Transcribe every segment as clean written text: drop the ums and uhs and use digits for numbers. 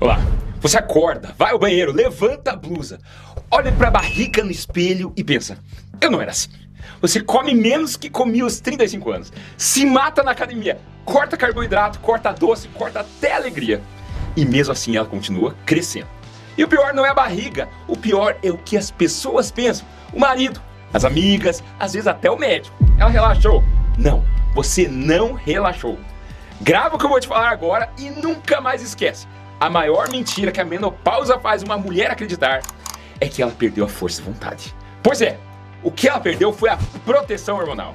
Olá, você acorda, vai ao banheiro, levanta a blusa, olha pra barriga no espelho e pensa, eu não era assim. Você come menos que comia aos 35 anos, se mata na academia, corta carboidrato, corta doce, corta até alegria. E mesmo assim ela continua crescendo. E o pior não é a barriga, o pior é o que as pessoas pensam. O marido, as amigas, às vezes até o médico. Ela relaxou? Não, você não relaxou. Grava o que eu vou te falar agora e nunca mais esquece. A maior mentira que a menopausa faz uma mulher acreditar é que ela perdeu a força de vontade. Pois é, o que ela perdeu foi a proteção hormonal.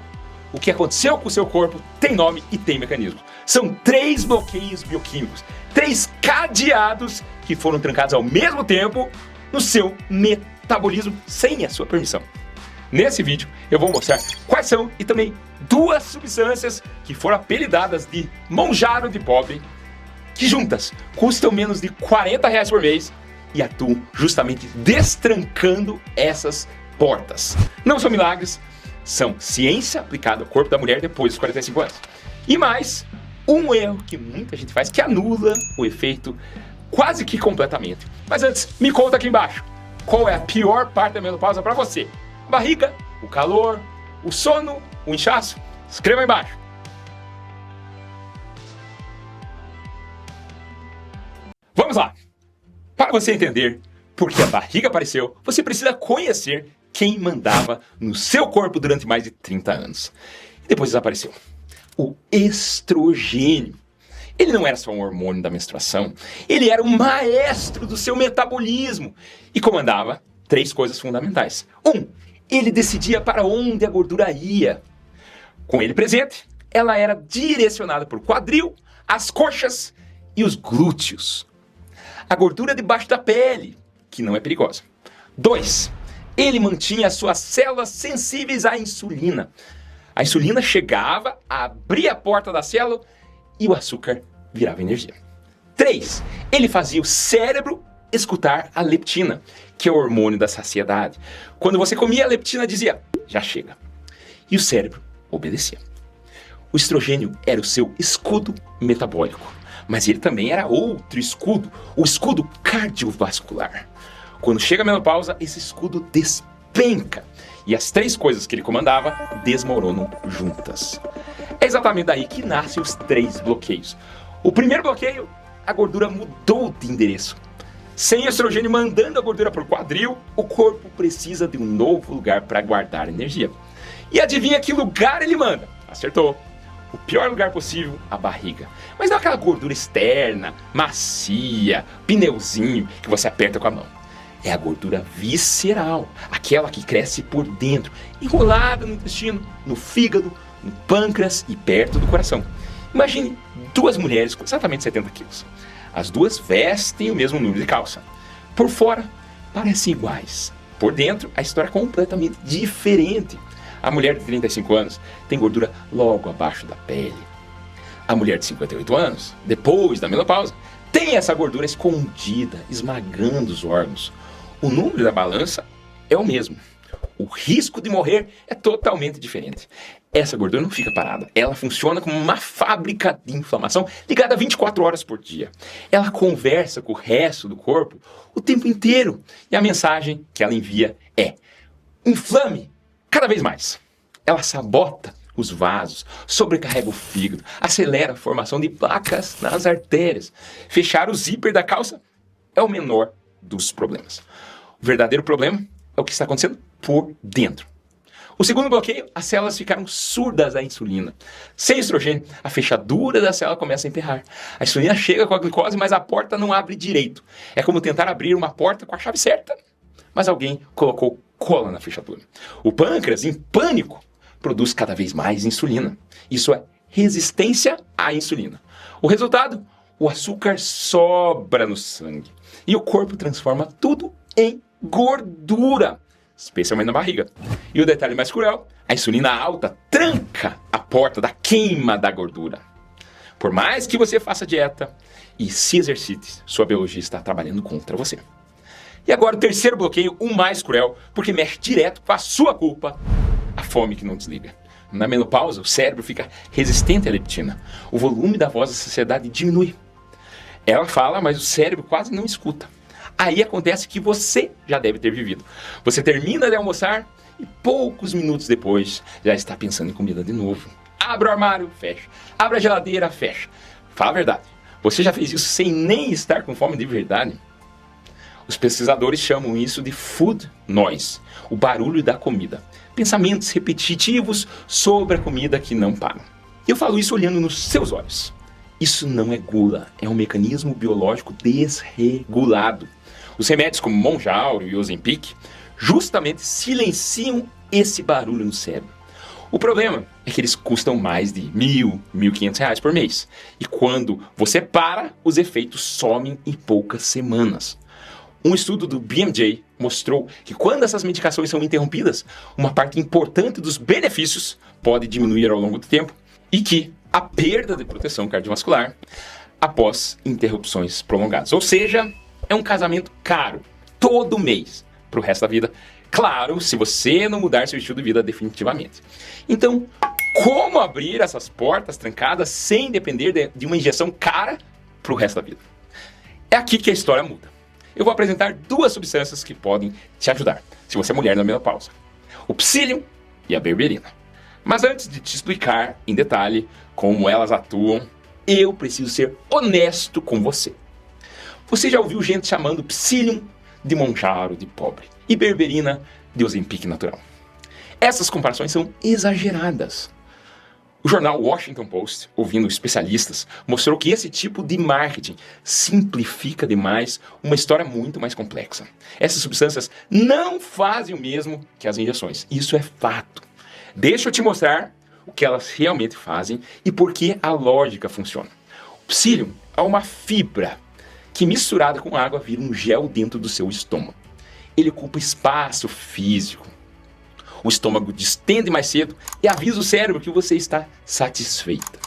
O que aconteceu com o seu corpo tem nome e tem mecanismo. São 3 bloqueios bioquímicos, 3 cadeados que foram trancados ao mesmo tempo no seu metabolismo sem a sua permissão. Nesse vídeo eu vou mostrar quais são e também 2 substâncias que foram apelidadas de monjaro de pobre, que juntas custam menos de R$40 por mês e atuam justamente destrancando essas portas. Não são milagres, são ciência aplicada ao corpo da mulher depois dos 45 anos. E mais, um erro que muita gente faz que anula o efeito quase que completamente. Mas antes, me conta aqui embaixo, qual é a pior parte da menopausa para você? A barriga, o calor, o sono, o inchaço? Escreva aí embaixo. Vamos lá! Para você entender por que a barriga apareceu, você precisa conhecer quem mandava no seu corpo durante mais de 30 anos. E depois desapareceu. O estrogênio. Ele não era só um hormônio da menstruação, ele era o maestro do seu metabolismo e comandava 3 coisas fundamentais. 1. Ele decidia para onde a gordura ia. Com ele presente, ela era direcionada por quadril, as coxas e os glúteos. A gordura debaixo da pele, que não é perigosa. 2. Ele mantinha as suas células sensíveis à insulina. A insulina chegava, abria a porta da célula e o açúcar virava energia. 3. Ele fazia o cérebro escutar a leptina, que é o hormônio da saciedade. Quando você comia, a leptina dizia, já chega. E o cérebro obedecia. O estrogênio era o seu escudo metabólico, mas ele também era outro escudo, o escudo cardiovascular. Quando chega a menopausa, esse escudo despenca. E as 3 coisas que ele comandava desmoronam juntas. É exatamente daí que nascem os 3 bloqueios. O primeiro bloqueio, a gordura mudou de endereço. Sem estrogênio mandando a gordura para o quadril, o corpo precisa de um novo lugar para guardar energia. E adivinha que lugar ele manda? Acertou! O pior lugar possível, a barriga. Mas não aquela gordura externa, macia, pneuzinho, que você aperta com a mão. É a gordura visceral, aquela que cresce por dentro, enrolada no intestino, no fígado, no pâncreas e perto do coração. Imagine 2 mulheres com exatamente 70 quilos. As 2 vestem o mesmo número de calça. Por fora, parecem iguais. Por dentro, a história é completamente diferente. A mulher de 35 anos tem gordura logo abaixo da pele. A mulher de 58 anos, depois da menopausa, tem essa gordura escondida, esmagando os órgãos. O número da balança é o mesmo. O risco de morrer é totalmente diferente. Essa gordura não fica parada. Ela funciona como uma fábrica de inflamação ligada 24 horas por dia. Ela conversa com o resto do corpo o tempo inteiro. E a mensagem que ela envia é: inflame cada vez mais. Ela sabota os vasos, sobrecarrega o fígado, acelera a formação de placas nas artérias. Fechar o zíper da calça é o menor dos problemas. O verdadeiro problema é o que está acontecendo por dentro. O segundo bloqueio, as células ficaram surdas à insulina. Sem estrogênio, a fechadura da célula começa a emperrar. A insulina chega com a glicose, mas a porta não abre direito. É como tentar abrir uma porta com a chave certa, mas alguém colocou cola na fechadura. O pâncreas, em pânico, produz cada vez mais insulina. Isso é resistência à insulina. O resultado? O açúcar sobra no sangue. E o corpo transforma tudo em gordura, especialmente na barriga. E o detalhe mais cruel, a insulina alta tranca a porta da queima da gordura. Por mais que você faça dieta e se exercite, sua biologia está trabalhando contra você. E agora o terceiro bloqueio, o mais cruel, porque mexe direto com a sua culpa, a fome que não desliga. Na menopausa, o cérebro fica resistente à leptina. O volume da voz da saciedade diminui. Ela fala, mas o cérebro quase não escuta. Aí acontece que você já deve ter vivido. Você termina de almoçar e poucos minutos depois já está pensando em comida de novo. Abre o armário, fecha. Abre a geladeira, fecha. Fala a verdade. Você já fez isso sem nem estar com fome de verdade? Os pesquisadores chamam isso de food noise, o barulho da comida. Pensamentos repetitivos sobre a comida que não param. Eu falo isso olhando nos seus olhos. Isso não é gula, é um mecanismo biológico desregulado. Os remédios como Mounjaro e Ozempic justamente silenciam esse barulho no cérebro. O problema é que eles custam mais de R$ 1.000, R$ 1.500 por mês. E quando você para, os efeitos somem em poucas semanas. Um estudo do BMJ mostrou que quando essas medicações são interrompidas, uma parte importante dos benefícios pode diminuir ao longo do tempo e que a perda de proteção cardiovascular após interrupções prolongadas. Ou seja, é um casamento caro, todo mês, para o resto da vida. Claro, se você não mudar seu estilo de vida definitivamente. Então, como abrir essas portas trancadas sem depender de uma injeção cara para o resto da vida? É aqui que a história muda. Eu vou apresentar 2 substâncias que podem te ajudar, se você é mulher na menopausa. O Psyllium e a berberina. Mas antes de te explicar em detalhe como elas atuam, eu preciso ser honesto com você. Você já ouviu gente chamando Psyllium de Mounjaro de pobre e berberina de Ozempic natural? Essas comparações são exageradas. O jornal Washington Post, ouvindo especialistas, mostrou que esse tipo de marketing simplifica demais uma história muito mais complexa. Essas substâncias não fazem o mesmo que as injeções. Isso é fato. Deixa eu te mostrar o que elas realmente fazem e por que a lógica funciona. O Psyllium é uma fibra que, misturada com água, vira um gel dentro do seu estômago. Ele ocupa espaço físico. O estômago distende mais cedo e avisa o cérebro que você está satisfeita.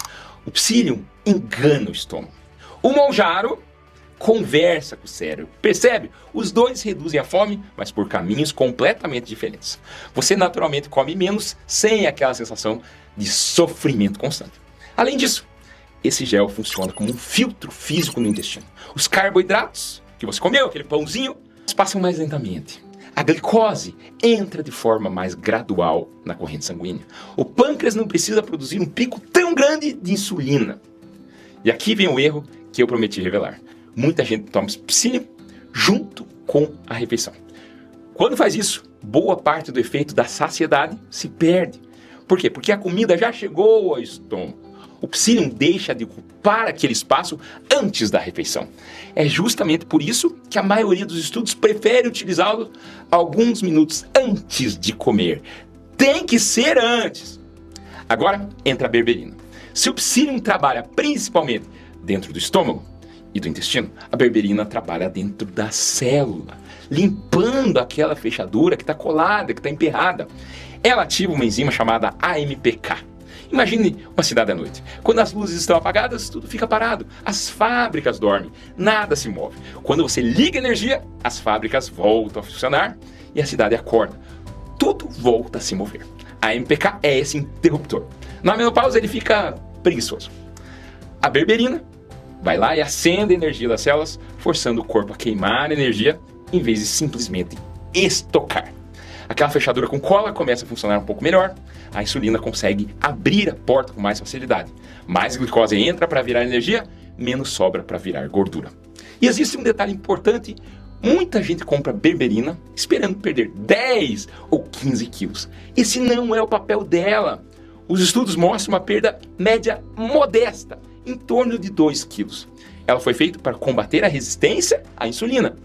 O Psyllium engana o estômago. O Mounjaro conversa com o cérebro. Percebe? Os dois reduzem a fome, mas por caminhos completamente diferentes. Você naturalmente come menos sem aquela sensação de sofrimento constante. Além disso, esse gel funciona como um filtro físico no intestino. Os carboidratos que você comeu, aquele pãozinho, passam mais lentamente. A glicose entra de forma mais gradual na corrente sanguínea. O pâncreas não precisa produzir um pico tão grande de insulina. E aqui vem o erro que eu prometi revelar. Muita gente toma Psyllium junto com a refeição. Quando faz isso, boa parte do efeito da saciedade se perde. Por quê? Porque a comida já chegou ao estômago. O Psyllium deixa de ocupar aquele espaço antes da refeição. É justamente por isso que a maioria dos estudos prefere utilizá-lo alguns minutos antes de comer. Tem que ser antes. Agora entra a berberina. Se o Psyllium trabalha principalmente dentro do estômago e do intestino, a berberina trabalha dentro da célula, limpando aquela fechadura que está colada, que está emperrada. Ela ativa uma enzima chamada AMPK. Imagine uma cidade à noite. Quando as luzes estão apagadas, tudo fica parado. As fábricas dormem, nada se move. Quando você liga a energia, as fábricas voltam a funcionar e a cidade acorda. Tudo volta a se mover. A AMPK é esse interruptor. Na menopausa ele fica preguiçoso. A berberina vai lá e acende a energia das células, forçando o corpo a queimar energia em vez de simplesmente estocar. Aquela fechadura com cola começa a funcionar um pouco melhor. A insulina consegue abrir a porta com mais facilidade. Mais glicose entra para virar energia, menos sobra para virar gordura. E existe um detalhe importante. Muita gente compra berberina esperando perder 10 ou 15 quilos. Esse não é o papel dela. Os estudos mostram uma perda média modesta, em torno de 2 quilos. Ela foi feita para combater a resistência à insulina,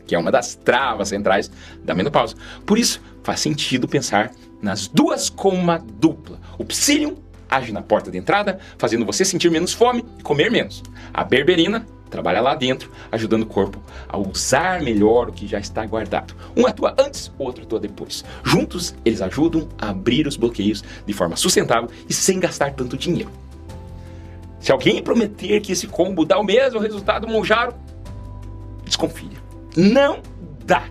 que é uma das travas centrais da menopausa. Por isso, faz sentido pensar nas duas como uma dupla. O Psyllium age na porta de entrada, fazendo você sentir menos fome e comer menos. A berberina trabalha lá dentro, ajudando o corpo a usar melhor o que já está guardado. Um atua antes, o outro atua depois. Juntos, eles ajudam a abrir os bloqueios de forma sustentável e sem gastar tanto dinheiro. Se alguém prometer que esse combo dá o mesmo resultado do Mounjaro, desconfia. Não dá.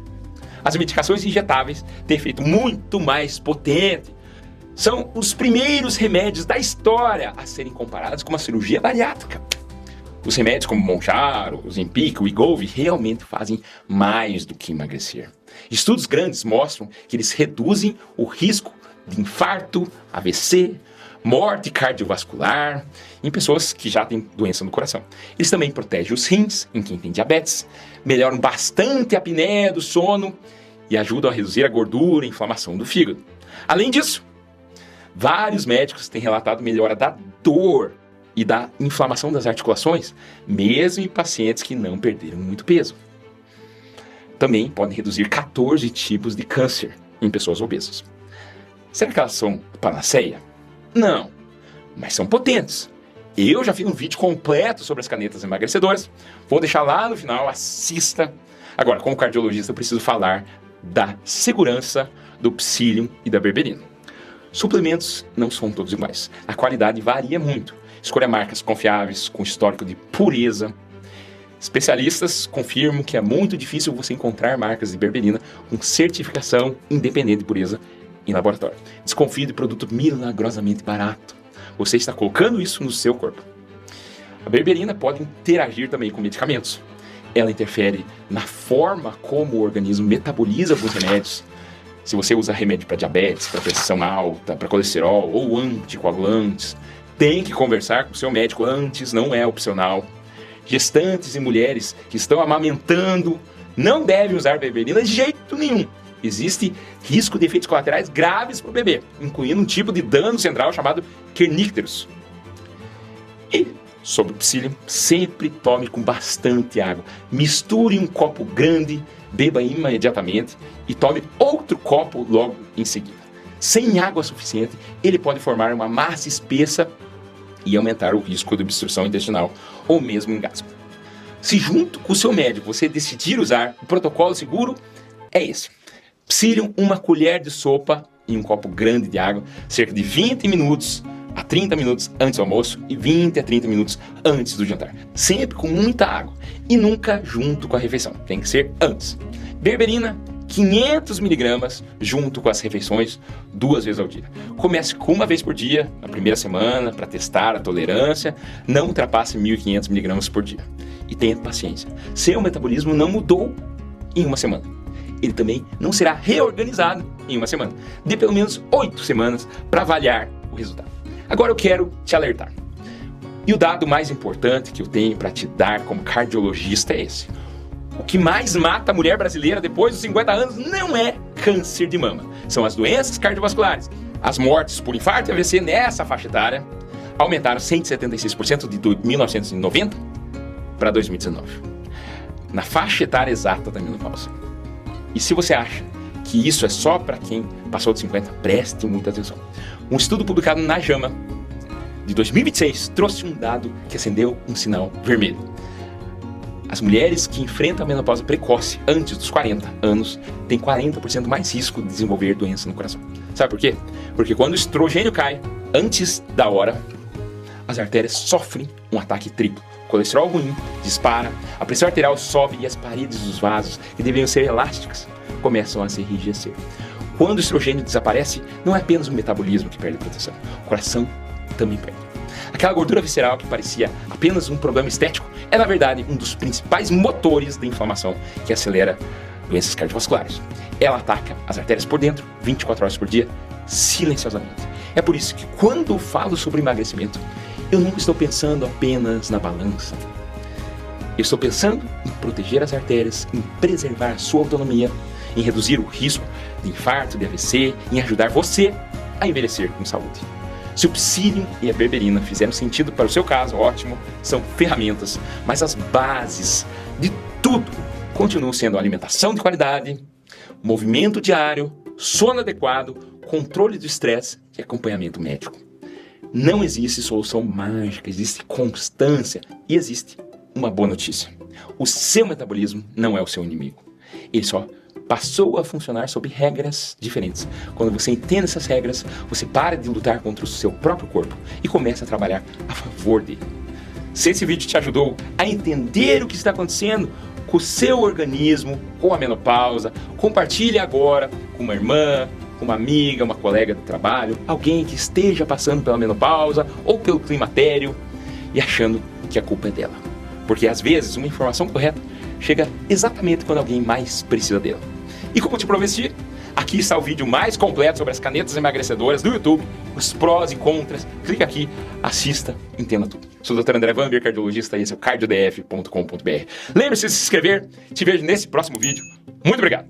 As medicações injetáveis têm efeito muito mais potente. São os primeiros remédios da história a serem comparados com uma cirurgia bariátrica. Os remédios como Mounjaro, o Ozempic, o Wegovy realmente fazem mais do que emagrecer. Estudos grandes mostram que eles reduzem o risco de infarto, AVC, morte cardiovascular em pessoas que já têm doença no coração. Eles também protegem os rins em quem tem diabetes, melhoram bastante a apneia do sono e ajudam a reduzir a gordura e a inflamação do fígado. Além disso, vários médicos têm relatado melhora da dor e da inflamação das articulações, mesmo em pacientes que não perderam muito peso. Também podem reduzir 14 tipos de câncer em pessoas obesas. Será que elas são panaceia? Não, mas são potentes. Eu já fiz um vídeo completo sobre as canetas emagrecedoras. Vou deixar lá no final, assista. Agora, como cardiologista, eu preciso falar da segurança do Psyllium e da berberina. Suplementos não são todos iguais. A qualidade varia muito. Escolha marcas confiáveis, com histórico de pureza. Especialistas confirmam que é muito difícil você encontrar marcas de berberina com certificação independente de pureza em laboratório. Desconfie de produto milagrosamente barato. Você está colocando isso no seu corpo. A berberina pode interagir também com medicamentos. Ela interfere na forma como o organismo metaboliza alguns remédios. Se você usa remédio para diabetes, para pressão alta, para colesterol ou anticoagulantes, tem que conversar com o seu médico antes, não é opcional. Gestantes e mulheres que estão amamentando não devem usar berberina de jeito nenhum. Existe risco de efeitos colaterais graves para o bebê, incluindo um tipo de dano central chamado kernicterus. E sobre o Psyllium, sempre tome com bastante água. Misture um copo grande, beba imediatamente e tome outro copo logo em seguida. Sem água suficiente, ele pode formar uma massa espessa e aumentar o risco de obstrução intestinal ou mesmo engasgo. Se junto com o seu médico você decidir usar o protocolo seguro, é esse. Psyllium, uma colher de sopa em um copo grande de água, cerca de 20 minutos a 30 minutos antes do almoço e 20 a 30 minutos antes do jantar. Sempre com muita água e nunca junto com a refeição, tem que ser antes. Berberina, 500 miligramas junto com as refeições 2 vezes ao dia. Comece com 1 vez por dia, na primeira semana, para testar a tolerância. Não ultrapasse 1.500 miligramas por dia. E tenha paciência. Seu metabolismo não mudou em 1 semana. Ele também não será reorganizado em 1 semana. Dê pelo menos 8 semanas para avaliar o resultado. Agora eu quero te alertar. E o dado mais importante que eu tenho para te dar como cardiologista é esse. O que mais mata a mulher brasileira depois dos 50 anos não é câncer de mama. São as doenças cardiovasculares. As mortes por infarto e AVC nessa faixa etária aumentaram 176% de 1990 para 2019. Na faixa etária exata da menopausa. E se você acha que isso é só para quem passou de 50, preste muita atenção. Um estudo publicado na JAMA de 2026 trouxe um dado que acendeu um sinal vermelho. As mulheres que enfrentam a menopausa precoce antes dos 40 anos têm 40% mais risco de desenvolver doença no coração. Sabe por quê? Porque quando o estrogênio cai antes da hora, as artérias sofrem um ataque triplo. O colesterol ruim dispara, a pressão arterial sobe e as paredes dos vasos, que deveriam ser elásticas, começam a se enrijecer. Quando o estrogênio desaparece, não é apenas o metabolismo que perde proteção, o coração também perde. Aquela gordura visceral que parecia apenas um problema estético é, na verdade, um dos principais motores da inflamação que acelera doenças cardiovasculares. Ela ataca as artérias por dentro, 24 horas por dia, silenciosamente. É por isso que, quando eu falo sobre emagrecimento, eu não estou pensando apenas na balança. Eu estou pensando em proteger as artérias, em preservar a sua autonomia, em reduzir o risco de infarto, de AVC, em ajudar você a envelhecer com saúde. Se o Psyllium e a berberina fizeram sentido para o seu caso, ótimo, são ferramentas, mas as bases de tudo continuam sendo a alimentação de qualidade, movimento diário, sono adequado, controle do estresse e acompanhamento médico. Não existe solução mágica, existe constância e existe uma boa notícia. O seu metabolismo não é o seu inimigo. Ele só passou a funcionar sob regras diferentes. Quando você entende essas regras, você para de lutar contra o seu próprio corpo e começa a trabalhar a favor dele. Se esse vídeo te ajudou a entender o que está acontecendo com o seu organismo, com a menopausa, compartilhe agora com uma irmã, com uma amiga, uma colega de trabalho, alguém que esteja passando pela menopausa ou pelo climatério e achando que a culpa é dela. Porque às vezes uma informação correta chega exatamente quando alguém mais precisa dela. E como te prometi, aqui está o vídeo mais completo sobre as canetas emagrecedoras do YouTube, os prós e contras. Clica aqui, assista, entenda tudo. Sou o Dr. André Vanber, cardiologista, e esse é o cardiodf.com.br. Lembre-se de se inscrever, te vejo nesse próximo vídeo. Muito obrigado!